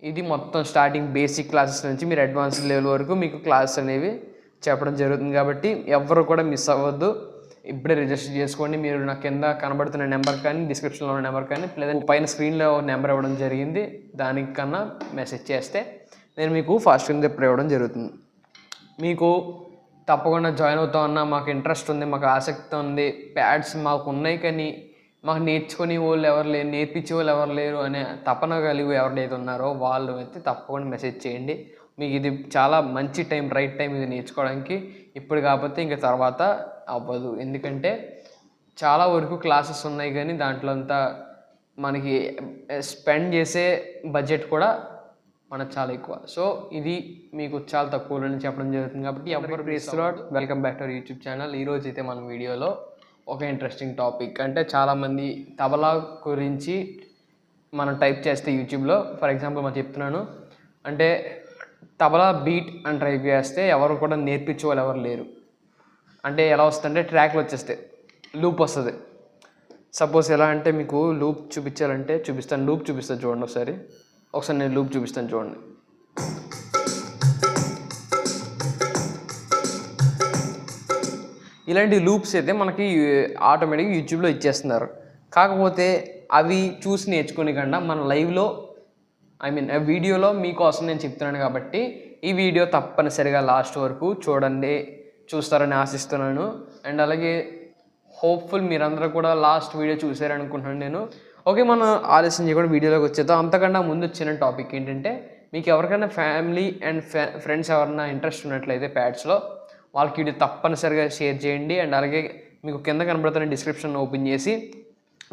ఇది మొత్తం starting basic classes నుంచి మీరు అడ్వాన్స్డ్ లెవెల్ వరకు మీకు క్లాసెస్ అనేవి చెప్పడం జరుగుతుంది. కాబట్టి ఎవరు కూడా మిస్ అవ్వద్దు. ఇప్పుడే రిజిస్టర్ చేసుకోండి. మీరు నా కింద కనబడుతున్న నెంబర్ కానీ, డిస్క్రిప్షన్లో ఉన్న నెంబర్ కానీ, లేదంటే పైన స్క్రీన్లో నెంబర్ ఇవ్వడం జరిగింది, దానికన్నా మెసేజ్ చేస్తే నేను మీకు ఫాస్ట్ రిప్లై ఇవ్వడం జరుగుతుంది. మీకు తప్పకుండా జాయిన్ అవుతామన్నా, మాకు ఇంట్రెస్ట్ ఉంది, మాకు ఆసక్తి ఉంది, ప్యాడ్స్ మాకు ఉన్నాయి కానీ మాకు నేర్చుకునే వాళ్ళు ఎవరు లేరు, నేర్పించే వాళ్ళు ఎవరు లేరు అనే తపన కలిగి ఎవరైతే ఉన్నారో వాళ్ళు అయితే తప్పకుండా మెసేజ్ చేయండి. మీకు ఇది చాలా మంచి టైం, రైట్ టైం ఇది నేర్చుకోవడానికి. ఇప్పుడు కాకపోతే ఇంకా తర్వాత అవ్వదు. ఎందుకంటే చాలా వరకు క్లాసెస్ ఉన్నాయి కానీ దాంట్లో అంతా మనకి స్పెండ్ చేసే బడ్జెట్ కూడా మనకు చాలా ఎక్కువ. సో ఇది మీకు చాలా తక్కువలో చెప్పడం జరుగుతుంది. కాబట్టి ఎవరు please lot welcome back to our YouTube channel. ఈరోజు అయితే మన వీడియోలో ఒక ఇంట్రెస్టింగ్ టాపిక్, అంటే చాలామంది తబలా గురించి మనం టైప్ చేస్తే యూట్యూబ్లో, ఫర్ ఎగ్జాంపుల్ మనం చెప్తున్నాను, అంటే తబలా బీట్ అని టైప్ చేస్తే ఎవరు కూడా నేర్పించే వాళ్ళు ఎవరు లేరు. అంటే ఎలా వస్తుందంటే ట్రాక్లు వచ్చేస్తే లూప్ వస్తుంది. సపోజ్ ఎలా అంటే మీకు లూప్ చూపించాలంటే చూపిస్తాను, లూప్ చూపిస్తాను చూడండి. ఒకసారి నేను లూప్ చూపిస్తాను చూడండి. ఇలాంటి లూప్స్ అయితే మనకి ఆటోమేటిక్గా యూట్యూబ్లో ఇచ్చేస్తున్నారు. కాకపోతే అవి చూసి నేర్చుకునే కన్నా మన లైవ్లో వీడియోలో మీకోసం నేను చెప్తున్నాను. కాబట్టి ఈ వీడియో తప్పనిసరిగా లాస్ట్ వరకు చూస్తారని ఆశిస్తున్నాను. అండ్ అలాగే హోప్ఫుల్ మీరందరూ కూడా లాస్ట్ వీడియో చూసారనుకుంటున్నాను నేను. ఓకే, మనం ఆలస్యం చేయకుండా వీడియోలోకి వచ్చేద్దాం. అంతకన్నా ముందు వచ్చిన టాపిక్ ఏంటంటే, మీకు ఎవరికైనా ఫ్యామిలీ అండ్ ఫ్రెండ్స్ ఎవరైనా ఇంట్రెస్ట్ ఉన్నట్లయితే ప్యాడ్స్లో, వాళ్ళకి వీడియో తప్పనిసరిగా షేర్ చేయండి. అండ్ అలాగే మీకు కింద కనబడుతున్న డిస్క్రిప్షన్ ఓపెన్ చేసి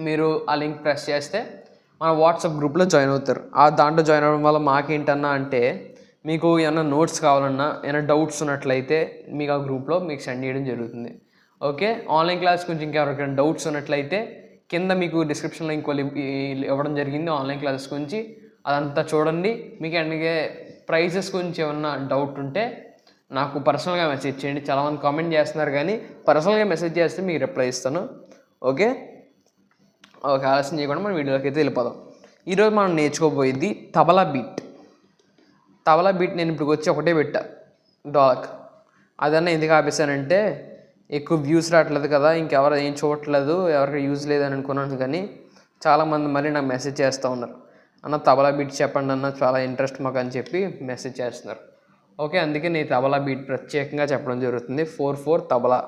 మీరు ఆ లింక్ ప్రెస్ చేస్తే మన వాట్సాప్ గ్రూప్లో జాయిన్ అవుతారు. దాంట్లో జాయిన్ అవ్వడం వల్ల మాకేంటన్నా అంటే, మీకు ఏమైనా నోట్స్ కావాలన్నా, ఏమైనా డౌట్స్ ఉన్నట్లయితే మీకు ఆ గ్రూప్లో మీకు సెండ్ చేయడం జరుగుతుంది. ఓకే, ఆన్లైన్ క్లాస్ గురించి ఇంకెవరికైనా డౌట్స్ ఉన్నట్లయితే కింద మీకు డిస్క్రిప్షన్లో ఇంకో ఇవ్వడం జరిగింది ఆన్లైన్ క్లాసెస్ గురించి, అదంతా చూడండి. మీకు అలాగే ప్రైజెస్ గురించి ఏమన్నా డౌట్ ఉంటే నాకు పర్సనల్గా మెసేజ్ చేయండి. చాలామంది కామెంట్ చేస్తున్నారు కానీ పర్సనల్గా మెసేజ్ చేస్తే మీకు రిప్లై ఇస్తాను. ఓకే, ఆలస్యం చేయకుండా మనం వీడియోలోకి అయితే వెళ్ళిపోదాం. ఈరోజు మనం నేర్చుకోబోయేది తబలా బీట్. తబలా బీట్ నేను ఇప్పుడు వచ్చి ఒకటే పెట్టా, డాలక్. అదన్నా ఎందుకు ఆపేశానంటే ఎక్కువ వ్యూస్ రావట్లేదు కదా, ఇంకెవరు ఏం చూడట్లేదు, ఎవరికి యూజ్ లేదని అనుకున్నాను. కానీ చాలామంది మళ్ళీ నాకు మెసేజ్ చేస్తూ ఉన్నారు, అన్న తబలా బీట్ చెప్పండి అన్న, చాలా ఇంట్రెస్ట్ మాకు అని చెప్పి మెసేజ్ చేస్తున్నారు. ఓకే, అందుకే నేను తబలా బీట్ ప్రత్యేకంగా చెప్పడం జరుగుతుంది. 4/4 తబలా,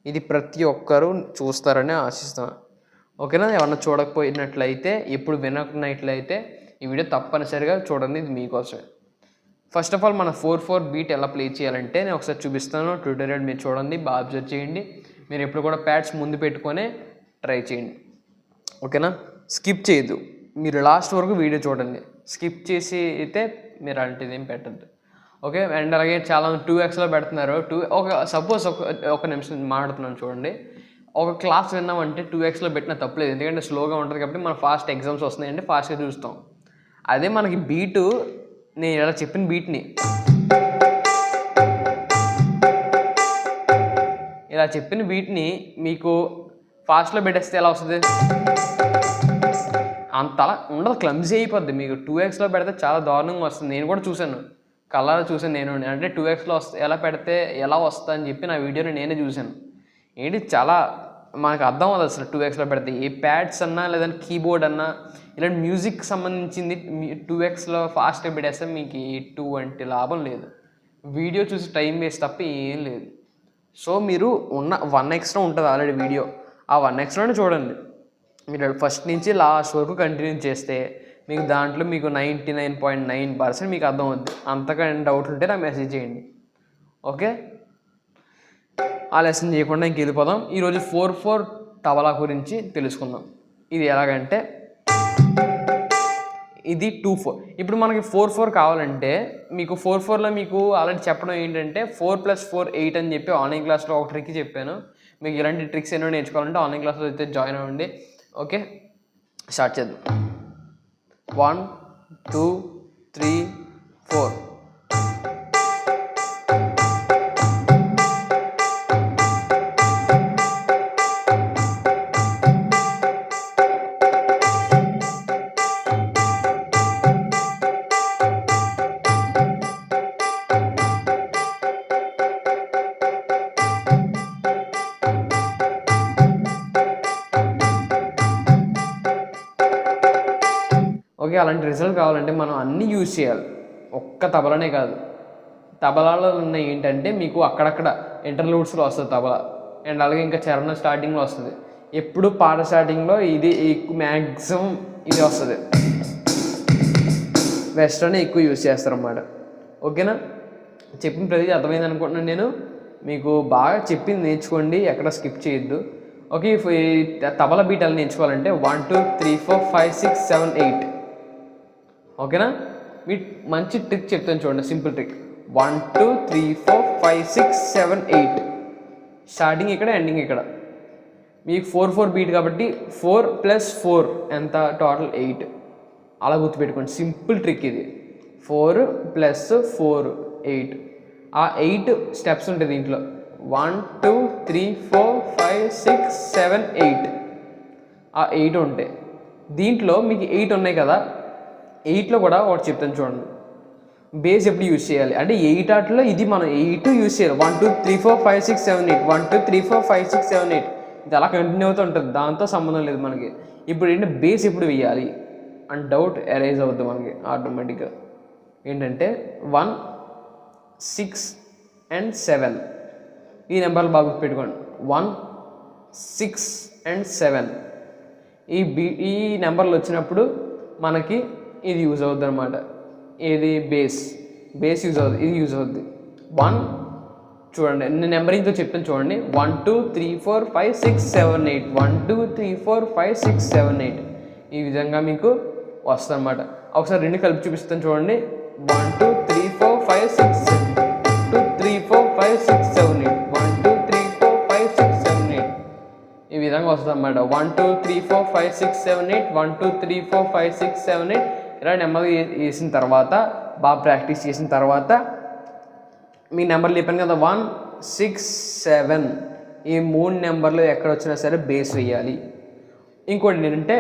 ఇది ప్రతి ఒక్కరూ చూస్తారని ఆశిస్తున్నాను. ఓకేనా, ఎవరన్నా చూడకపోయినట్లయితే, ఎప్పుడు వినకున్నట్లయితే ఈ వీడియో తప్పనిసరిగా చూడండి, ఇది మీకోసమే. ఫస్ట్ ఆఫ్ ఆల్ మన 4/4 బీట్ ఎలా ప్లే చేయాలంటే నేను ఒకసారి చూపిస్తాను. ట్యూటోరియల్ మీరు చూడండి, బాగా అబ్జర్వ్ చేయండి. మీరు ఎప్పుడు కూడా ప్యాడ్స్ ముందు పెట్టుకొని ట్రై చేయండి. ఓకేనా, స్కిప్ చేయొద్దు, మీరు లాస్ట్ వరకు వీడియో చూడండి. స్కిప్ చేసి అయితే మీరు అలాంటిది ఏం పెట్టద్దు. ఓకే, అండ్ అలాగే చాలా 2xలో పెడుతున్నారు. సపోజ్ ఒక నిమిషం మాట్లాడుతున్నాను చూడండి. ఒక క్లాస్ విన్నామంటే 2xలో పెట్టినా తప్పలేదు, ఎందుకంటే స్లోగా ఉంటుంది కాబట్టి మనం ఫాస్ట్ ఎగ్జామ్స్ వస్తున్నాయంటే ఫాస్ట్గా చూస్తాం. అదే మనకి బీటు, నేను ఇలా చెప్పిన బీట్ని మీకు ఫాస్ట్లో పెట్టేస్తే ఎలా వస్తుంది, అంతలా ఉండదు, క్లమ్జీ అయిపోద్ది. మీకు 2xలో పెడితే చాలా దారుణంగా వస్తుంది. నేను కూడా చూశాను, కలర్ చూసాను నేను. అంటే 2xలో ఎలా పెడితే ఎలా వస్తా అని చెప్పి నా వీడియోని నేనే చూశాను. ఏంటి చాలా మనకు అర్థం అవుతుంది అసలు 2xలో పెడితే. ఏ ప్యాడ్స్ అన్నా లేదంటే కీబోర్డ్ అన్నా ఇలాంటి మ్యూజిక్ సంబంధించింది 2xలో ఫాస్ట్గా పెట్టేస్తే మీకు ఎటువంటి లాభం లేదు. వీడియో చూసి టైం వేస్ట్ తప్ప ఏం లేదు. సో మీరు 1xలో ఉంటుంది ఆల్రెడీ వీడియో, ఆ 1xలోనే చూడండి. మీరు ఫస్ట్ నుంచి లాస్ట్ వరకు కంటిన్యూ చేస్తే మీకు దాంట్లో మీకు 99.9% మీకు అర్థం అవుద్ది. అంతకన్నా డౌట్ ఉంటే నాకు మెసేజ్ చేయండి. ఓకే, ఆలస్యం చేయకుండా ఇంక వెళ్ళిపోదాం. ఈరోజు 4/4 తబలా గురించి తెలుసుకుందాం. ఇది ఎలాగంటే, ఇది 2/4. ఇప్పుడు మనకి 4/4 కావాలంటే మీకు 4/4లో మీకు ఆల్రెడీ చెప్పడం ఏంటంటే 4 + 4 8 అని చెప్పి ఆన్లైన్ క్లాస్లో ఒక ట్రిక్ చెప్పాను. మీకు ఇలాంటి ట్రిక్స్ ఎన్నో నేర్చుకోవాలంటే ఆన్లైన్ క్లాస్లో అయితే జాయిన్ అవ్వండి. ఓకే, స్టార్ట్ చేద్దాం. 1 2 3 4. ఓకే, అలాంటి రిజల్ట్ కావాలంటే మనం అన్నీ యూజ్ చేయాలి, ఒక్క తబలనే కాదు. తబలాలో ఉన్న ఏంటంటే మీకు అక్కడక్కడ ఇంటర్లూడ్స్లో వస్తుంది తబలా, అండ్ అలాగే ఇంకా చరణం స్టార్టింగ్లో వస్తుంది. ఎప్పుడు పాట స్టార్టింగ్లో ఇది మ్యాక్సిమం ఇది వస్తుంది, వెస్ట్రన్ ఎక్కువ యూజ్ చేస్తారన్నమాట. ఓకేనా, చెప్పిన ప్రతిదీ అర్థమైంది అనుకుంటున్నాను నేను. మీకు బాగా చెప్పింది నేర్చుకోండి, ఎక్కడ స్కిప్ చేయొద్దు. ఓకే, తబలా బీటాలు నేర్చుకోవాలంటే 1 2 3 4 5 6 7 8. ఓకేనా, మీ మంచి ట్రిక్ చెప్తాను చూడండి, సింపుల్ ట్రిక్. 1 2 3 4 5 6 7 8, స్టార్టింగ్ ఇక్కడ, ఎండింగ్ ఇక్కడ. మీకు 4 4 బీట్ కాబట్టి 4 + 4 ఎంత, టోటల్ 8. అలా గుర్తుపెట్టుకోండి, సింపుల్ ట్రిక్ ఇది. 4 + 4 8. ఆ 8 స్టెప్స్ ఉంటాయి దీంట్లో. 1 2 3 4 5 6 7 8, ఆ 8 ఉంటాయి దీంట్లో. మీకు 8 ఉన్నాయి కదా, 8లో కూడా ఒకటి చెప్తాను చూడండి, బేస్ ఎప్పుడు యూజ్ చేయాలి అంటే 8 ఆటలో ఇది మనం 8 యూజ్ చేయాలి. 1 2 3 4 5 6 7 8, 1 2 3 4 5 6 7 8, ఇది అలా కంటిన్యూ అవుతూ ఉంటుంది, దాంతో సంబంధం లేదు మనకి. ఇప్పుడు ఏంటంటే బేస్ ఎప్పుడు వేయాలి అని డౌట్ అరైజ్ అవుతుంది మనకి ఆటోమేటిక్గా. ఏంటంటే 1 6 and 7, ఈ నెంబర్లు బాగా గుర్తుపెట్టుకోండి. 1 6 and 7 ఈ నెంబర్లు వచ్చినప్పుడు మనకి ఇది యూజ్ అవుద్ది అనమాట. ఇది బేస్ యూజ్ అవుతుంది, ఇది యూజ్ అవుద్ది. 1 చూడండి, నేను నెంబరింగ్తో చెప్తాను చూడండి. 1 2 3 4 5 6 7 8, 1 2 3 4 5 6 7 8, ఈ విధంగా మీకు వస్తుంది అనమాట. ఒకసారి రెండు కలిపి చూపిస్తాను చూడండి. 1 2 3 4 5 6 2 3 4 5 6 7 8, 1 2 3 4 5 6 7 8, ఈ విధంగా వస్తుంది అన్నమాట. 1 2 3 4 5 6 7 8, 1 2 3 4 5 6 7 8. ఇలా నెంబర్ వేసిన తర్వాత, బాగా ప్రాక్టీస్ చేసిన తర్వాత, మీ నెంబర్లు చెప్పాను కదా 1 6 7, ఈ 3 నెంబర్లు ఎక్కడ వచ్చినా సరే బేస్ వేయాలి. ఇంకోటి ఏంటంటే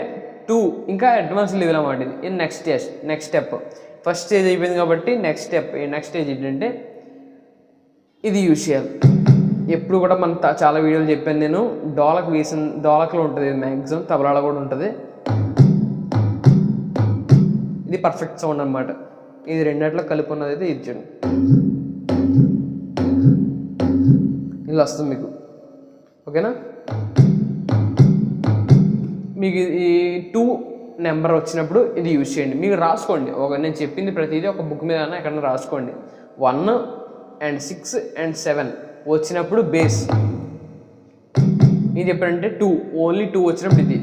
2 ఇంకా అడ్వాన్స్ లెవెల్ అన్నమాట. ఇది నెక్స్ట్ స్టెప్. ఫస్ట్ స్టేజ్ అయిపోయింది కాబట్టి నెక్స్ట్ స్టేజ్ ఏంటంటే ఇది యూజ్ చేయాలి. ఎప్పుడు కూడా మనం చాలా వీడియోలు చెప్పాను నేను, డోలక్లో ఉంటుంది ఇది, మ్యాక్సిమం తబలాలో కూడా ఉంటుంది. ఇది పర్ఫెక్ట్ సౌండ్ అనమాట. ఇది రెండిట్లో కలిపి ఉన్నది అయితే ఇది చూడండి, ఇలా వస్తుంది మీకు. ఓకేనా, మీకు ఈ 2 నెంబర్ వచ్చినప్పుడు ఇది యూజ్ చేయండి. మీరు రాసుకోండి, నేను చెప్పింది ప్రతిదీ ఒక బుక్ మీద ఎక్కడైనా రాసుకోండి. 1 and 6 and 7 వచ్చినప్పుడు బేస్ ఇది ఎప్పుడంటే 2, ఓన్లీ 2 వచ్చినప్పుడు ఇది.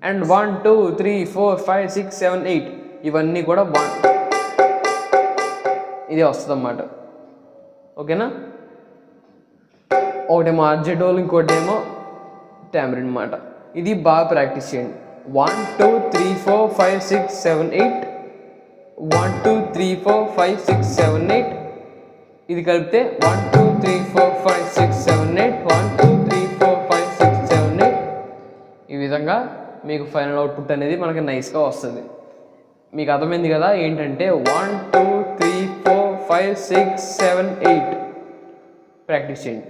అండ్ 1 2 3 4 5 6 7 8 ఇవన్నీ కూడా 1 ఇదే వస్తుంది అన్నమాట. ఓకేనా, ఒకటేమో ఆర్జెడోల్, ఇంకోటేమో టామరిన్ అన్నమాట. ఇది బాగా ప్రాక్టీస్ చేయండి. 1 2 3 4 5 6 7 8, 1 2 3 4 5 6 7 8, ఇది కలిపితే 1 2 3 4 5 6 7 8, 1 2 3 4 5 6 7 8. ఈ విధంగా మీకు ఫైనల్ అవుట్పుట్ అనేది మనకి నైస్గా వస్తుంది. మీకు అర్థమైంది కదా, ఏంటంటే 1 2 3 4 5 6 7 8 ప్రాక్టీస్ చేయండి.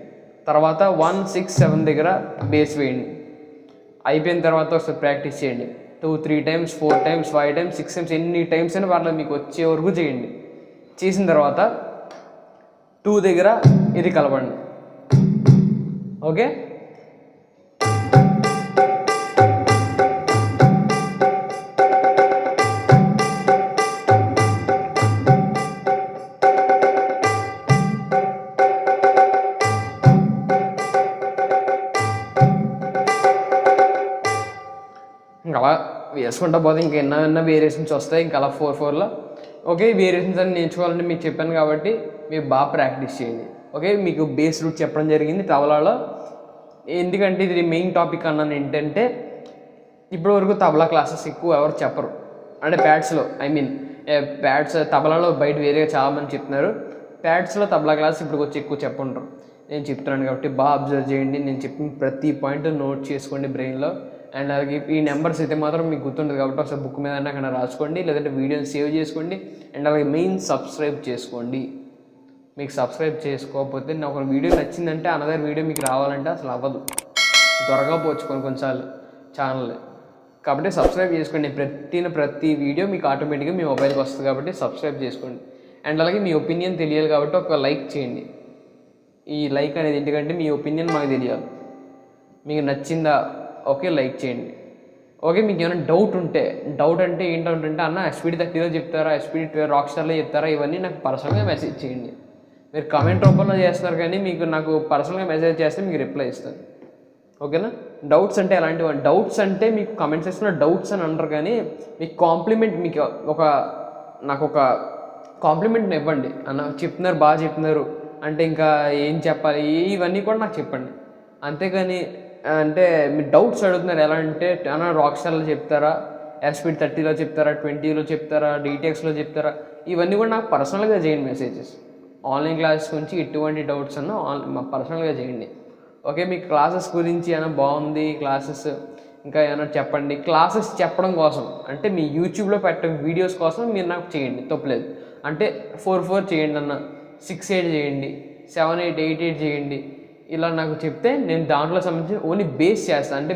తర్వాత 1 6 7 దగ్గర బేస్ వేయండి. అయిపోయిన తర్వాత ఒకసారి ప్రాక్టీస్ చేయండి. 2 3 times 4 times 5 times 6 times ఎన్ని టైమ్స్ అయినా పర్లేదు, మీకు వచ్చే వరకు చేయండి. చేసిన తర్వాత 2 దగ్గర ఇది కలపండి. ఓకే, ఇంకా అలా వేసుకుంటా పోతే ఇంకా ఎన్నో వేరియేషన్స్ వస్తాయి, ఇంకా అలా 4 4లో. ఓకే, వేరియేషన్స్ అని నేర్చుకోవాలంటే మీకు చెప్పాను కాబట్టి మీరు బాగా ప్రాక్టీస్ చేయండి. ఓకే, మీకు బేస్ రూట్ చెప్పడం జరిగింది తబలాలో. ఎందుకంటే ఇది మెయిన్ టాపిక్ అన్నాను ఏంటంటే, ఇప్పటివరకు తబలా క్లాసెస్ ఎక్కువ ఎవరు చెప్పరు, అంటే ప్యాడ్స్లో ప్యాడ్స్ తబలాలో బయట వేరేగా చాలామంది చెప్తున్నారు. ప్యాడ్స్లో తబలా క్లాస్ ఇప్పుడు వచ్చి ఎక్కువ చెప్పుంటారు. నేను చెప్తున్నాను కాబట్టి బాగా అబ్జర్వ్ చేయండి. నేను చెప్పిన ప్రతి పాయింట్ నోట్ చేసుకోండి బ్రెయిన్లో. అండ్ అలాగే ఈ నెంబర్స్ అయితే మాత్రం మీకు గుర్తుంటుంది కాబట్టి ఒకసారి బుక్ మీద అక్కడ రాసుకోండి, లేదంటే వీడియోని సేవ్ చేసుకోండి. అండ్ అలాగే మెయిన్ సబ్స్క్రైబ్ చేసుకోండి. మీకు సబ్స్క్రైబ్ చేసుకోకపోతే నాకు ఒక వీడియో నచ్చిందంటే అనదర్ వీడియో మీకు రావాలంటే అసలు అవ్వదు, త్వరగా పోవచ్చు కొన్నిసార్లు ఛానల్. కాబట్టి సబ్స్క్రైబ్ చేసుకోండి. ప్రతి వీడియో మీకు ఆటోమేటిక్గా మీ మొబైల్కి వస్తుంది కాబట్టి సబ్స్క్రైబ్ చేసుకోండి. అండ్ అలాగే మీ ఒపీనియన్ తెలియాలి కాబట్టి ఒక లైక్ చేయండి. ఈ లైక్ అనేది ఎందుకంటే మీ ఒపీనియన్ మాకు తెలియాలి. మీకు నచ్చిందా? ఓకే, లైక్ చేయండి. ఓకే, మీకు ఏమైనా డౌట్ అంటే ఏంటంటే అన్న SPD30లో చెప్తారా, SPD రాక్స్టార్లో చెప్తారా, ఇవన్నీ నాకు పర్సనల్గా మెసేజ్ చేయండి. మీరు కామెంట్ రూపంలో చేస్తున్నారు కానీ మీకు నాకు పర్సనల్గా మెసేజ్ చేస్తే మీకు రిప్లై ఇస్తాను. ఓకేనా? డౌట్స్ అంటే ఎలాంటివి? డౌట్స్ అంటే మీకు కామెంట్ సెక్షన్లో డౌట్స్ అని అంటారు కానీ మీకు కాంప్లిమెంట్, మీకు నాకు ఒక కాంప్లిమెంట్ని ఇవ్వండి. అన్న చెప్తున్నారు, బాగా చెప్తున్నారు అంటే ఇంకా ఏం చెప్పాలి, ఇవన్నీ కూడా నాకు చెప్పండి. అంతేగాని అంటే మీరు డౌట్స్ అడుగుతున్నారు ఎలా అంటే అన్న రాక్స్టార్లో చెప్తారా, SPD30లో చెప్తారా, 20లో చెప్తారా, DTXలో చెప్తారా, ఇవన్నీ కూడా నాకు పర్సనల్గా చేయండి మెసేజెస్. ఆన్లైన్ క్లాసెస్ గురించి ఎటువంటి డౌట్స్ అన్నా పర్సనల్గా చేయండి. ఓకే, మీ క్లాసెస్ గురించి ఏమైనా బాగుంది క్లాసెస్ ఇంకా ఏమైనా చెప్పండి. క్లాసెస్ చెప్పడం కోసం అంటే మీ యూట్యూబ్లో పెట్టే వీడియోస్ కోసం మీరు నాకు చేయండి, తప్పలేదు. అంటే 4 చేయండి అన్న, 6-8 చేయండి, 7-8, 8-8 చేయండి. ఇలా నాకు చెప్తే నేను దాంట్లో సంబంధించి ఓన్లీ బేస్ చేస్తాను. అంటే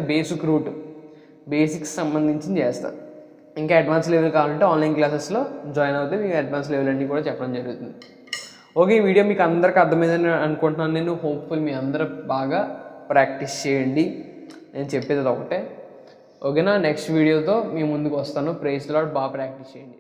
బేసిక్స్ సంబంధించి చేస్తాను. ఇంకా అడ్వాన్స్ లెవెల్ కావాలంటే ఆన్లైన్ క్లాసెస్లో జాయిన్ అవుతే మీకు అడ్వాన్స్ లెవెల్ అన్నీ కూడా చెప్పడం జరుగుతుంది. ఓకే, ఈ వీడియో మీకు అందరికీ అర్థమైందని అనుకుంటున్నాను నేను. హోప్ఫుల్ మీ అందరూ బాగా ప్రాక్టీస్ చేయండి. నేను చెప్పేది ఒకటే. ఓకేనా? నెక్స్ట్ వీడియోతో మీ ముందుకు వస్తాను. Praise lord. బాగా ప్రాక్టీస్ చేయండి.